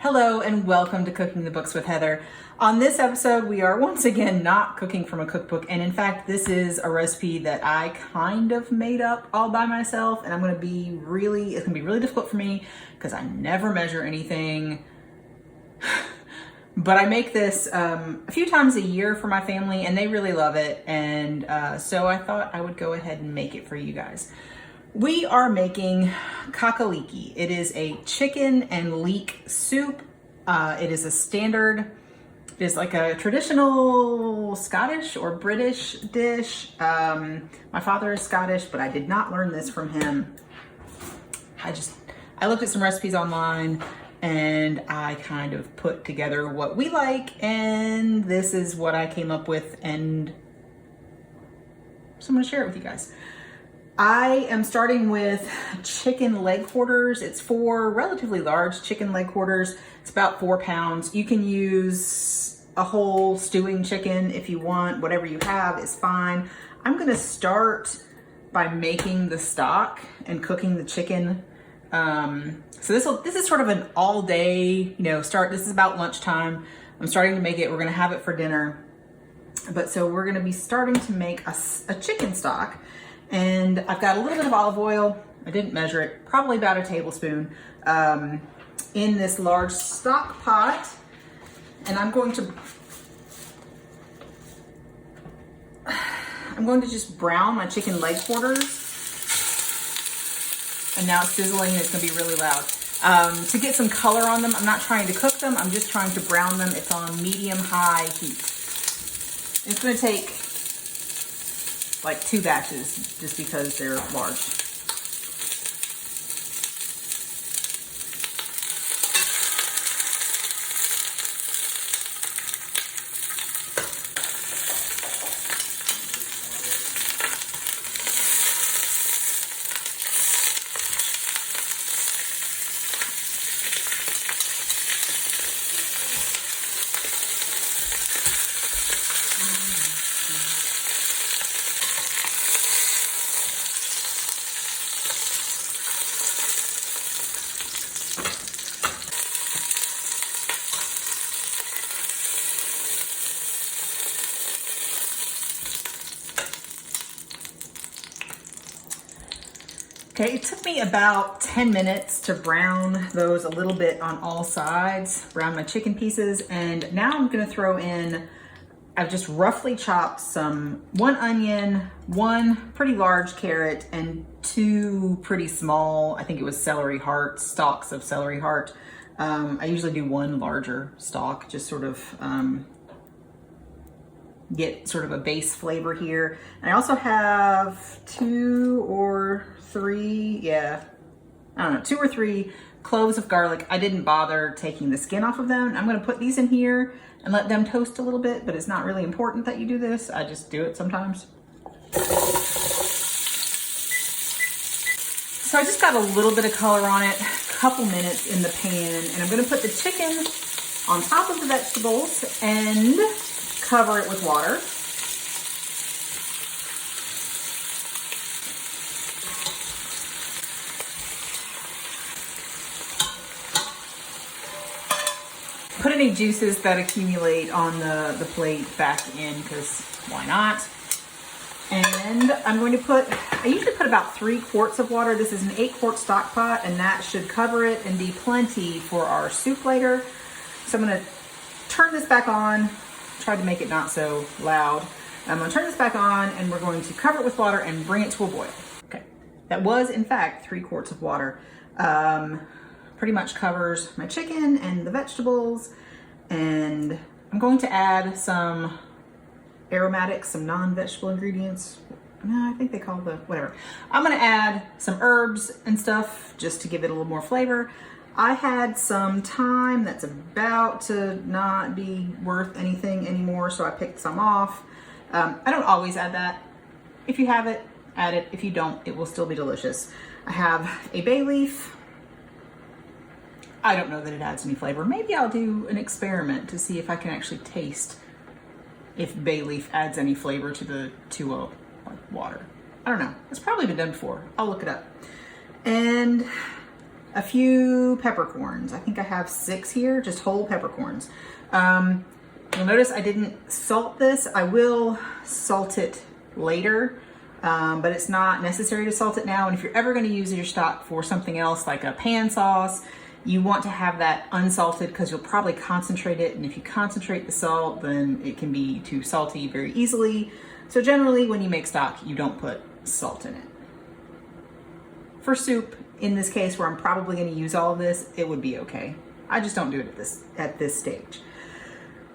Hello and welcome to Cooking the Books with Heather. On this episode, we are once again not cooking from a cookbook, and in fact, this is a recipe that I kind of made up all by myself, and it's gonna be really difficult for me because I never measure anything. But I make this a few times a year for my family, and they really love it, and so I thought I would go ahead and make it for you guys. We are making Cock-a-Leekie. It is a chicken and leek soup. It is a standard, it is like a traditional Scottish or British dish. My father is Scottish, but I did not learn this from him. I looked at some recipes online and I kind of put together what we like, and this is what I came up with, and so I'm gonna share it with you guys. I am starting with chicken leg quarters. It's 4 relatively large chicken leg quarters. It's about 4 pounds. You can use a whole stewing chicken if you want. Whatever you have is fine. I'm gonna start by making the stock and cooking the chicken. So this is sort of an all day, start. This is about lunchtime. I'm starting to make it. We're gonna have it for dinner. But so we're gonna be starting to make a chicken stock. And I've got a little bit of olive oil. I didn't measure it, probably about a tablespoon, in this large stock pot. And I'm going to just brown my chicken leg quarters. And now it's sizzling and it's gonna be really loud. To get some color on them, I'm not trying to cook them, I'm just trying to brown them. It's on medium-high heat. It's gonna take like 2 batches just because they're large. Okay, it took me about 10 minutes to brown those a little bit on all sides, brown my chicken pieces, and now I'm gonna throw in, I've just roughly chopped 1 onion, 1 pretty large carrot, and 2 pretty small, I think it was celery heart, stalks of celery heart. I usually do 1 larger stalk, just sort of get sort of a base flavor here. And I also have 2 or 3, I don't know, 2 or 3 cloves of garlic. I didn't bother taking the skin off of them. I'm gonna put these in here and let them toast a little bit, but it's not really important that you do this. I just do it sometimes. So I just got a little bit of color on it, a couple minutes in the pan, and I'm gonna put the chicken on top of the vegetables and cover it with water. Put any juices that accumulate on the plate back in, because why not? And I'm going to I usually put about 3 quarts of water. This is an 8-quart stock pot, and that should cover it and be plenty for our soup later. So I'm gonna turn this back on. Tried to make it not so loud. I'm gonna turn this back on, and we're going to cover it with water and bring it to a boil. Okay, that was in fact 3 quarts of water. Pretty much covers my chicken and the vegetables, and I'm going to add some aromatics, some non-vegetable ingredients. No, I think they call whatever. I'm gonna add some herbs and stuff just to give it a little more flavor. I had some thyme that's about to not be worth anything anymore, so I picked some off. I don't always add that. If you have it, add it. If you don't, it will still be delicious. I have a bay leaf. I don't know that it adds any flavor. Maybe I'll do an experiment to see if I can actually taste if bay leaf adds any flavor to water. I don't know. It's probably been done before. I'll look it up. And a few peppercorns. I think I have 6 here, just whole peppercorns. You'll notice I didn't salt this. I will salt it later, but it's not necessary to salt it now. And if you're ever going to use your stock for something else like a pan sauce, you want to have that unsalted because you'll probably concentrate it. And if you concentrate the salt, then it can be too salty very easily. So generally when you make stock, you don't put salt in it. For soup, in this case where I'm probably going to use all of this, it would be okay. I just don't do it at this stage.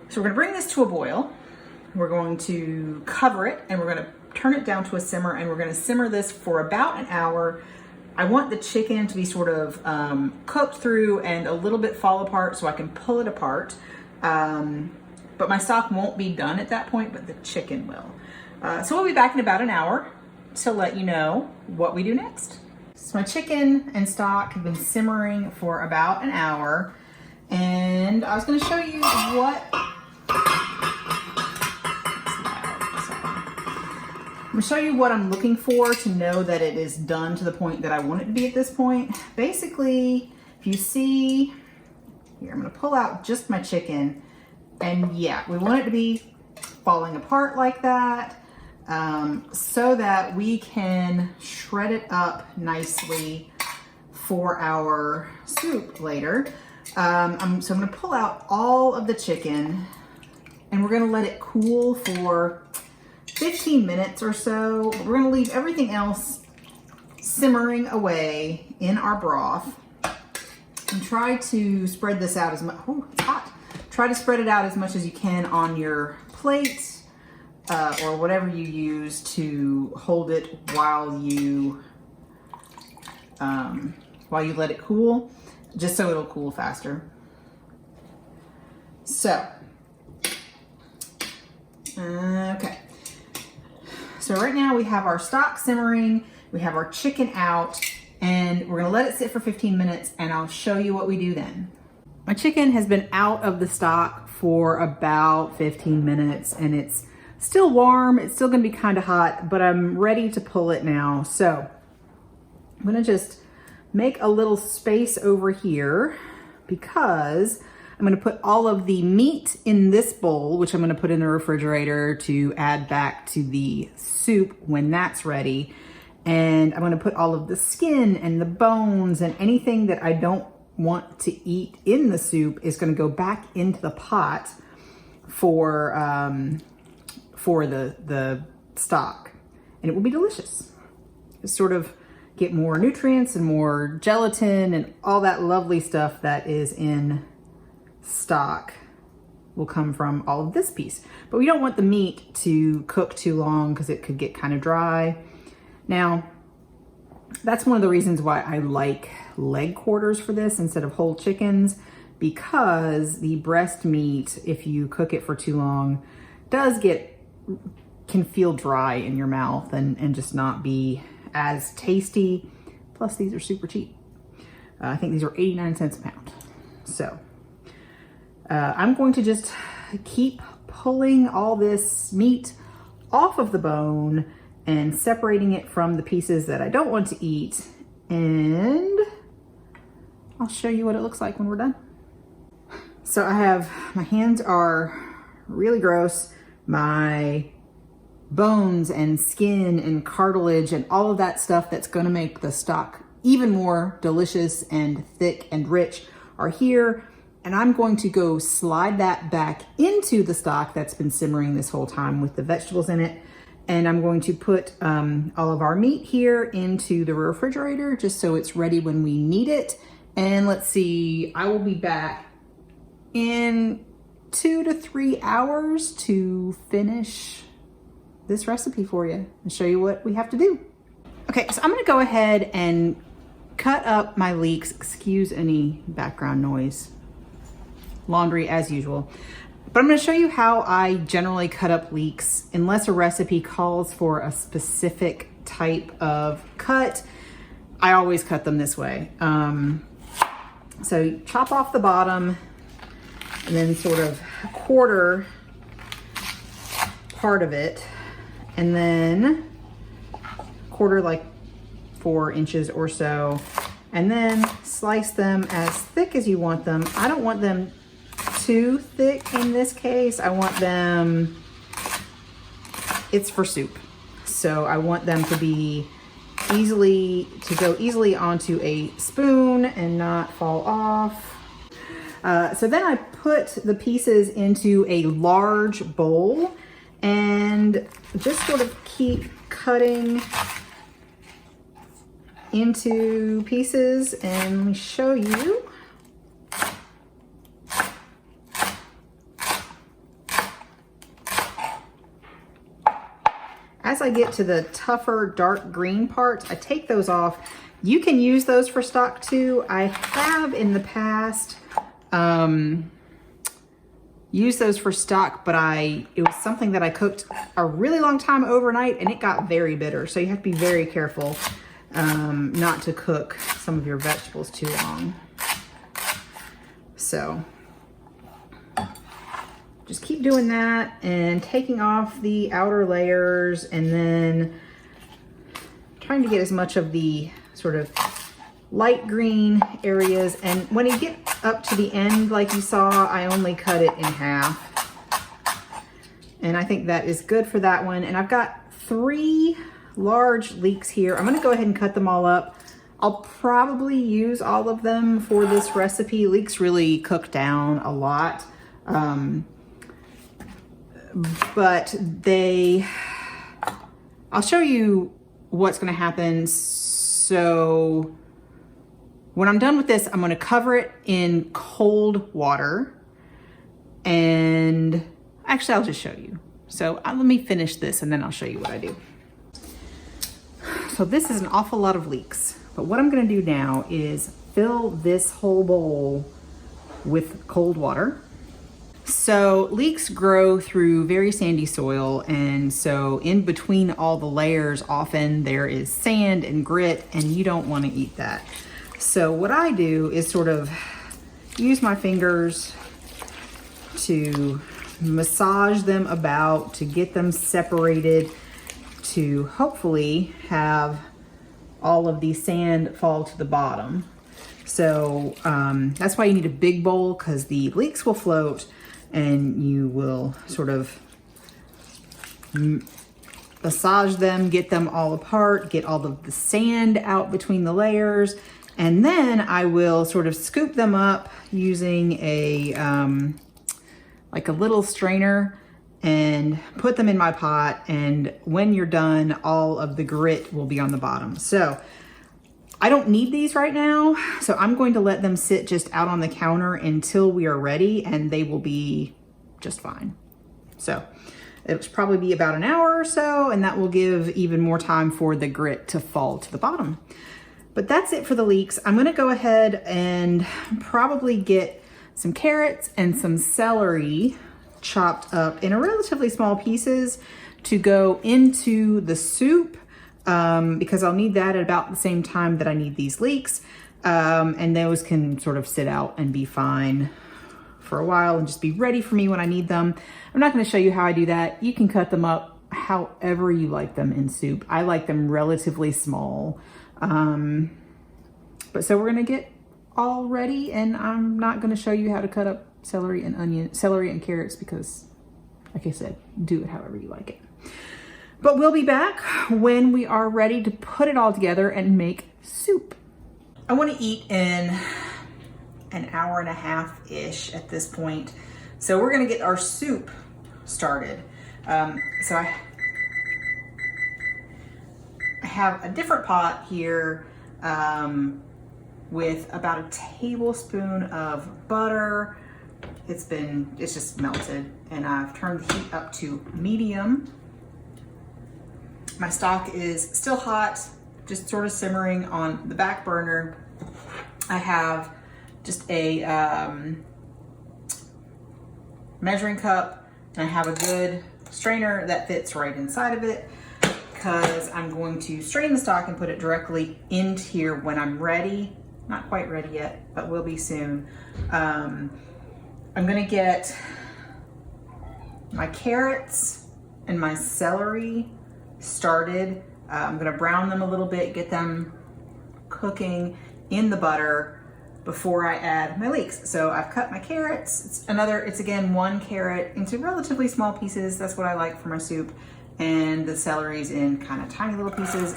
So we're going to bring this to a boil. We're going to cover it and we're going to turn it down to a simmer, and we're going to simmer this for about an hour. I want the chicken to be sort of cooked through and a little bit fall apart so I can pull it apart. But my stock won't be done at that point, but the chicken will. So we'll be back in about an hour to let you know what we do next. So my chicken and stock have been simmering for about an hour, and I was going to show you what... I'm going to show you what I'm looking for to know that it is done to the point that I want it to be at this point. Basically, if you see, here I'm going to pull out just my chicken, and yeah, we want it to be falling apart like that, so that we can shred it up nicely for our soup later. So I'm going to pull out all of the chicken, and we're going to let it cool for 15 minutes or so. We're going to leave everything else simmering away in our broth and try to spread this out as much. Oh, it's hot. Try to spread it out as much as you can on your plate or whatever you use to hold it while you let it cool, just so it'll cool faster. So, okay. So right now we have our stock simmering, we have our chicken out, and we're gonna let it sit for 15 minutes and I'll show you what we do then. My chicken has been out of the stock for about 15 minutes and it's still warm. It's still gonna be kind of hot, but I'm ready to pull it now. So I'm gonna just make a little space over here because I'm gonna put all of the meat in this bowl, which I'm gonna put in the refrigerator to add back to the soup when that's ready. And I'm gonna put all of the skin and the bones and anything that I don't want to eat in the soup is gonna go back into the pot for the stock. And it will be delicious. Just sort of get more nutrients and more gelatin and all that lovely stuff that is in stock will come from all of this piece. But we don't want the meat to cook too long because it could get kind of dry. Now, that's one of the reasons why I like leg quarters for this instead of whole chickens, because the breast meat, if you cook it for too long, can feel dry in your mouth and just not be as tasty. Plus these are super cheap. I think these are 89 cents a pound. So I'm going to just keep pulling all this meat off of the bone and separating it from the pieces that I don't want to eat. And I'll show you what it looks like when we're done. So my hands are really gross. My bones and skin and cartilage and all of that stuff that's gonna make the stock even more delicious and thick and rich are here. And I'm going to go slide that back into the stock that's been simmering this whole time with the vegetables in it. And I'm going to put all of our meat here into the refrigerator just so it's ready when we need it. And let's see, I will be back in 2 to 3 hours to finish this recipe for you and show you what we have to do. Okay, so I'm gonna go ahead and cut up my leeks. Excuse any background noise. Laundry as usual. But I'm gonna show you how I generally cut up leeks unless a recipe calls for a specific type of cut. I always cut them this way. So you chop off the bottom and then sort of quarter part of it and then quarter like 4 inches or so and then slice them as thick as you want them. I don't want them too thick in this case. I want them, it's for soup. So I want them to be go easily onto a spoon and not fall off. So then I put the pieces into a large bowl and just sort of keep cutting into pieces, and let me show you. As I get to the tougher dark green parts, I take those off. You can use those for stock too. I have in the past used those for stock, but it was something that I cooked a really long time overnight and it got very bitter. So you have to be very careful not to cook some of your vegetables too long. So just keep doing that and taking off the outer layers and then trying to get as much of the sort of light green areas. And when you get up to the end, like you saw, I only cut it in half. And I think that is good for that one. And I've got 3 large leeks here. I'm gonna go ahead and cut them all up. I'll probably use all of them for this recipe. Leeks really cook down a lot. But I'll show you what's gonna happen. So when I'm done with this, I'm gonna cover it in cold water, and actually I'll just show you. So let me finish this and then I'll show you what I do. So this is an awful lot of leeks, but what I'm gonna do now is fill this whole bowl with cold water. So leeks grow through very sandy soil, and so in between all the layers often there is sand and grit, and you don't want to eat that. So what I do is sort of use my fingers to massage them about to get them separated, to hopefully have all of the sand fall to the bottom. So that's why you need a big bowl, because the leeks will float and you will sort of massage them, get them all apart, get all of the sand out between the layers. And then I will sort of scoop them up using like a little strainer and put them in my pot. And when you're done, all of the grit will be on the bottom. So I don't need these right now, so I'm going to let them sit just out on the counter until we are ready, and they will be just fine. So it'll probably be about an hour or so, and that will give even more time for the grit to fall to the bottom. But that's it for the leeks. I'm gonna go ahead and probably get some carrots and some celery chopped up in relatively small pieces to go into the soup. Because I'll need that at about the same time that I need these leeks. And those can sort of sit out and be fine for a while and just be ready for me when I need them. I'm not gonna show you how I do that. You can cut them up however you like them in soup. I like them relatively small. But so we're gonna get all ready, and I'm not gonna show you how to cut up celery and carrots because, like I said, do it however you like it. But we'll be back when we are ready to put it all together and make soup. I want to eat in an hour and a half-ish at this point. So we're going to get our soup started. So I have a different pot here with about a tablespoon of butter. It's just melted, and I've turned the heat up to medium. My stock is still hot, just sort of simmering on the back burner. I have just a measuring cup, and I have a good strainer that fits right inside of it, because I'm going to strain the stock and put it directly into here when I'm ready. Not quite ready yet, but will be soon. I'm gonna get my carrots and my celery started. I'm gonna brown them a little bit, get them cooking, in the butter before I add my leeks. So I've cut my carrots. It's again 1 carrot into relatively small pieces. That's what I like for my soup. And the celery's in kind of tiny little pieces.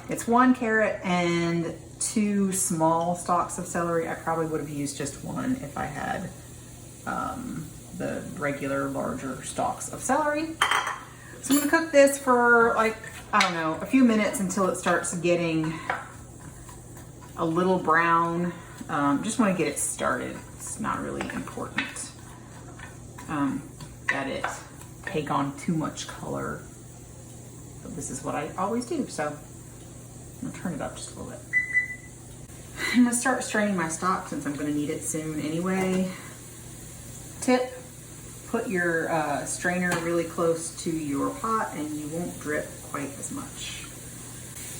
It's 1 carrot and 2 small stalks of celery. I probably would have used just 1 if I had the regular larger stalks of celery. So I'm gonna cook this for like, I don't know, a few minutes until it starts getting a little brown. Just want to get it started. It's not really important that it take on too much color. But this is what I always do. So I'm gonna turn it up just a little bit. I'm gonna start straining my stock since I'm gonna need it soon anyway. Tip, put your strainer really close to your pot and you won't drip quite as much.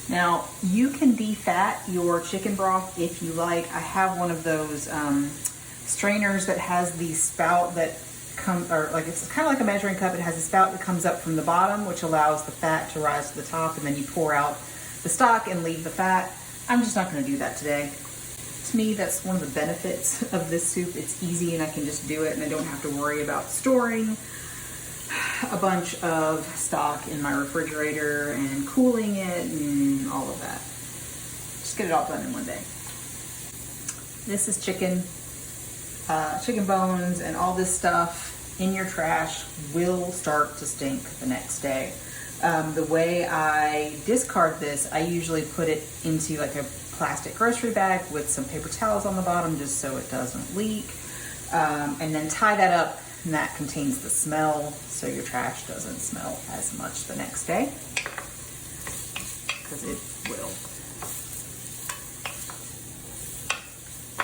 Now, you can defat your chicken broth if you like. I have one of those strainers that has the spout that comes, or like it's kind of like a measuring cup. It has a spout that comes up from the bottom, which allows the fat to rise to the top, and then you pour out the stock and leave the fat. I'm just not going to do that today. To me, that's one of the benefits of this soup. It's easy and I can just do it and I don't have to worry about storing a bunch of stock in my refrigerator and cooling it and all of that. Just get it all done in one day. This is chicken bones and all this stuff in your trash will start to stink the next day. The way I discard this, I usually put it into like a plastic grocery bag with some paper towels on the bottom just so it doesn't leak, and then tie that up, and that contains the smell so your trash doesn't smell as much the next day, because it will.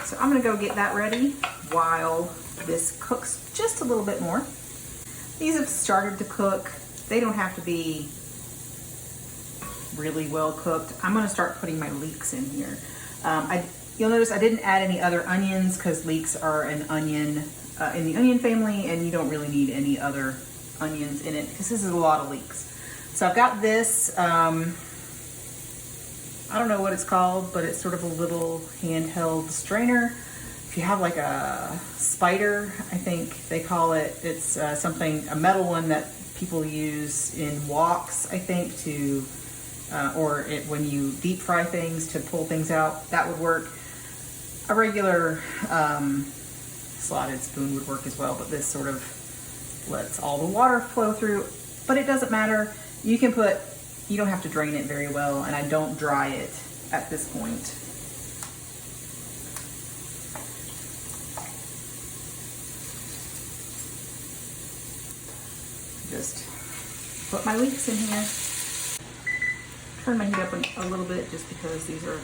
So I'm gonna go get that ready while this cooks just a little bit more. These have started to cook. They don't have to be really well cooked. I'm gonna start putting my leeks in here. You'll notice I didn't add any other onions because leeks are an onion in the onion family, and you don't really need any other onions in it because this is a lot of leeks. So I've got this, I don't know what it's called, but it's sort of a little handheld strainer. If you have like a spider, I think they call it, it's a metal one that people use in woks, I think, to when you deep fry things to pull things out, that would work. A regular slotted spoon would work as well, but this sort of lets all the water flow through. But it doesn't matter. You don't have to drain it very well, and I don't dry it at this point. Just put my leeks in here. Turn my heat up a little bit just because these are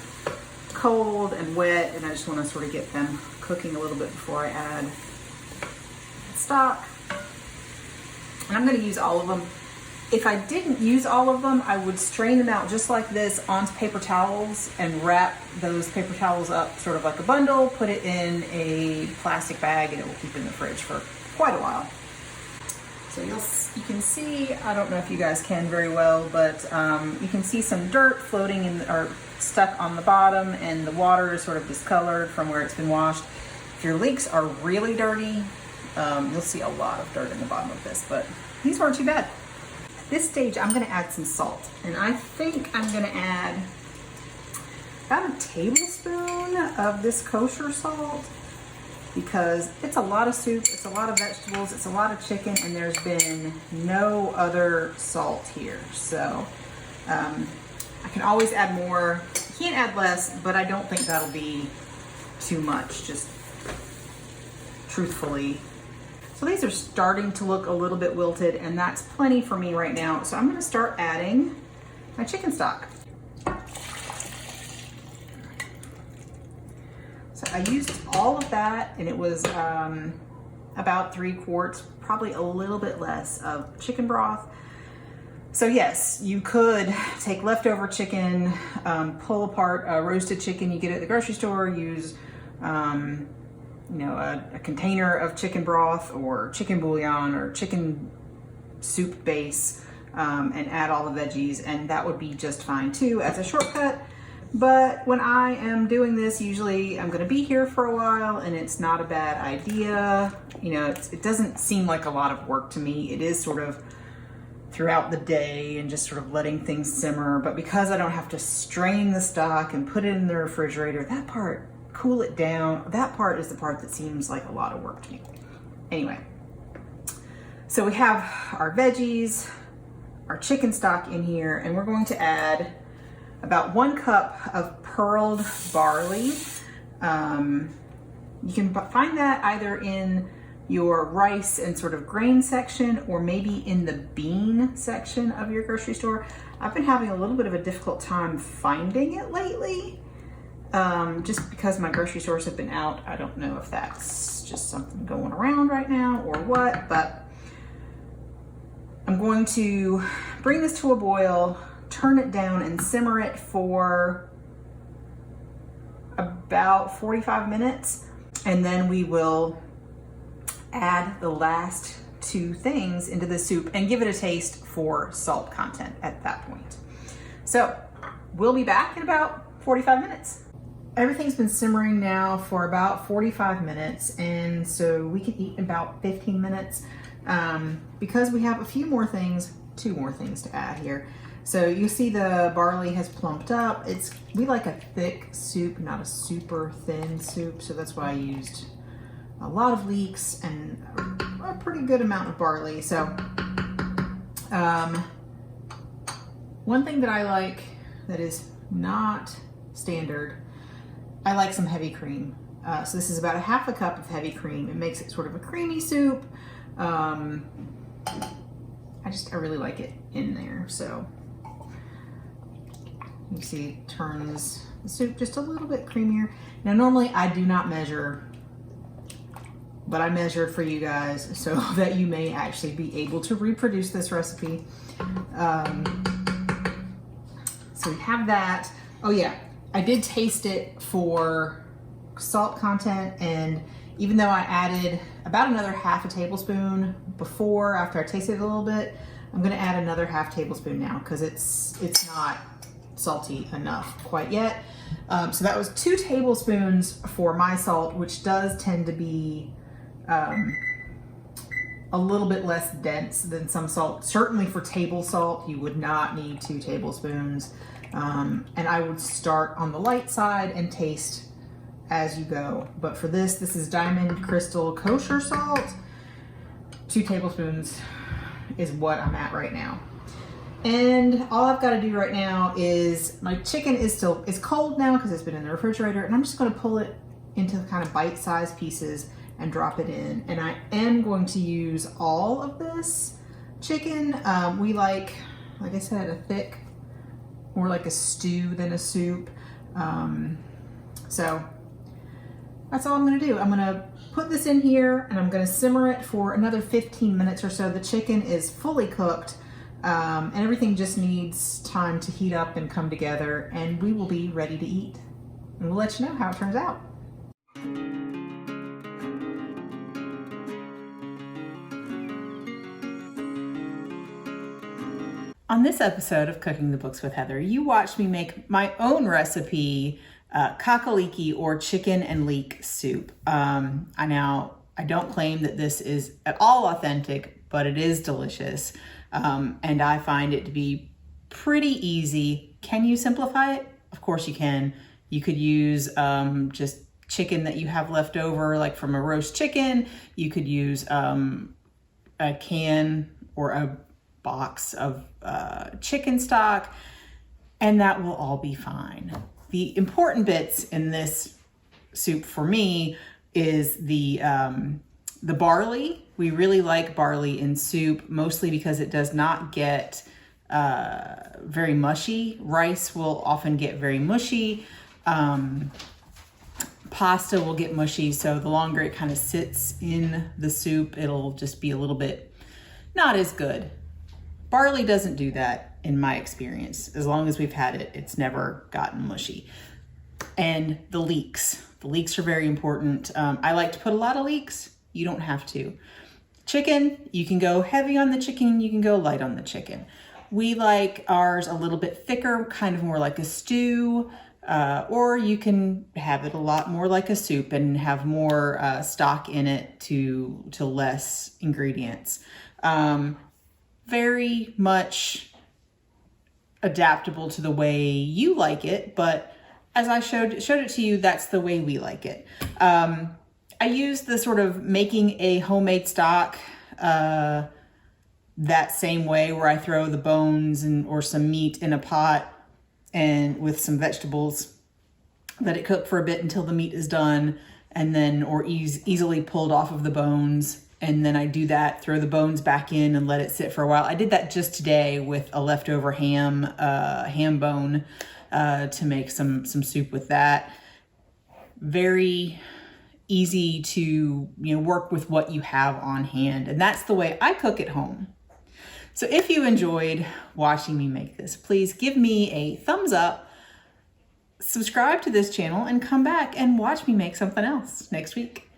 cold and wet, and I just want to sort of get them cooking a little bit before I add stock. And I'm going to use all of them. If I didn't use all of them, I would strain them out just like this onto paper towels and wrap those paper towels up sort of like a bundle, put it in a plastic bag, and it will keep in the fridge for quite a while. So you can see, I don't know if you guys can very well, but you can see some dirt floating or stuck on the bottom, and the water is sort of discolored from where it's been washed. If your leeks are really dirty, you'll see a lot of dirt in the bottom of this, but these weren't too bad. At this stage, I'm gonna add some salt, and I think I'm gonna add about a tablespoon of this kosher salt, because it's a lot of soup, it's a lot of vegetables, it's a lot of chicken, and there's been no other salt here. So I can always add more. You can't add less, but I don't think that'll be too much, just truthfully. So these are starting to look a little bit wilted, and that's plenty for me right now. So I'm gonna start adding my chicken stock. So I used all of that, and it was about 3 quarts, probably a little bit less of chicken broth. So yes, you could take leftover chicken, pull apart a roasted chicken you get at the grocery store, use a container of chicken broth or chicken bouillon or chicken soup base, and add all the veggies, and that would be just fine too as a shortcut. But when I am doing this, usually I'm gonna be here for a while and it's not a bad idea. You know, it doesn't seem like a lot of work to me. It is sort of throughout the day and just sort of letting things simmer. But because I don't have to strain the stock and put it in the refrigerator, that part, cool it down, that part is the part that seems like a lot of work to me. Anyway, so we have our veggies, our chicken stock in here, and we're going to add about 1 cup of pearled barley. You can find that either in your rice and sort of grain section, or maybe in the bean section of your grocery store. I've been having a little bit of a difficult time finding it lately, just because my grocery stores have been out. I don't know if that's just something going around right now or what, but I'm going to bring this to a boil, turn it down and simmer it for about 45 minutes. And then we will add the last 2 things into the soup and give it a taste for salt content at that point. So we'll be back in about 45 minutes. Everything's been simmering now for about 45 minutes, and so we can eat in about 15 minutes because we have a few more things, 2 more things to add here. So you see the barley has plumped up. We like a thick soup, not a super thin soup, so that's why I used a lot of leeks and a pretty good amount of barley. So one thing that I like that is not standard, I like some heavy cream. So this is about a 1/2 cup of heavy cream. It makes it sort of a creamy soup. I really like it in there. So you see it turns the soup just a little bit creamier. Now normally I do not measure, but I measured for you guys so that you may actually be able to reproduce this recipe. So we have that. Oh yeah, I did taste it for salt content, and even though I added about another 1/2 tablespoon before, after I tasted it a little bit, I'm gonna add another 1/2 tablespoon now because it's not salty enough quite yet. So that was 2 tablespoons for my salt, which does tend to be a little bit less dense than some salt. Certainly for table salt, you would not need 2 tablespoons. And I would start on the light side and taste as you go. But for this is Diamond Crystal Kosher salt. 2 tablespoons is what I'm at right now. And all I've got to do right now is, my chicken is cold now because it's been in the refrigerator, and I'm just going to pull it into kind of bite-sized pieces and drop it in. And I am going to use all of this chicken. We like I said, a thick, more like a stew than a soup. So that's all I'm gonna do. I'm gonna put this in here and I'm gonna simmer it for another 15 minutes or so. The chicken is fully cooked, and everything just needs time to heat up and come together, and we will be ready to eat. And we'll let you know how it turns out. On this episode of Cooking the Books with Heather, you watched me make my own recipe, Cock-a-Leekie or chicken and leek soup. I don't claim that this is at all authentic, but it is delicious. And I find it to be pretty easy. Can you simplify it? Of course you can. You could use just chicken that you have left over, like from a roast chicken. You could use a can or a box of chicken stock, and that will all be fine. The important bits in this soup for me is the barley. We really like barley in soup, mostly because it does not get very mushy. Rice will often get very mushy. Pasta will get mushy, so the longer it kind of sits in the soup, it'll just be a little bit not as good. Barley doesn't do that in my experience. As long as we've had it, it's never gotten mushy. And the leeks. The leeks are very important. I like to put a lot of leeks. You don't have to. Chicken, you can go heavy on the chicken, you can go light on the chicken. We like ours a little bit thicker, kind of more like a stew. Or you can have it a lot more like a soup and have more stock in it to less ingredients. Very much adaptable to the way you like it, but as I showed it to you, that's the way we like it. I use the sort of making a homemade stock that same way, where I throw the bones or some meat in a pot and with some vegetables, let it cook for a bit until the meat is done, and then easily pulled off of the bones. And then I do that, throw the bones back in and let it sit for a while. I did that just today with a leftover ham bone to make some soup with that. Very easy to work with what you have on hand, and that's the way I cook at home. So if you enjoyed watching me make this, please give me a thumbs up, subscribe to this channel, and come back and watch me make something else next week.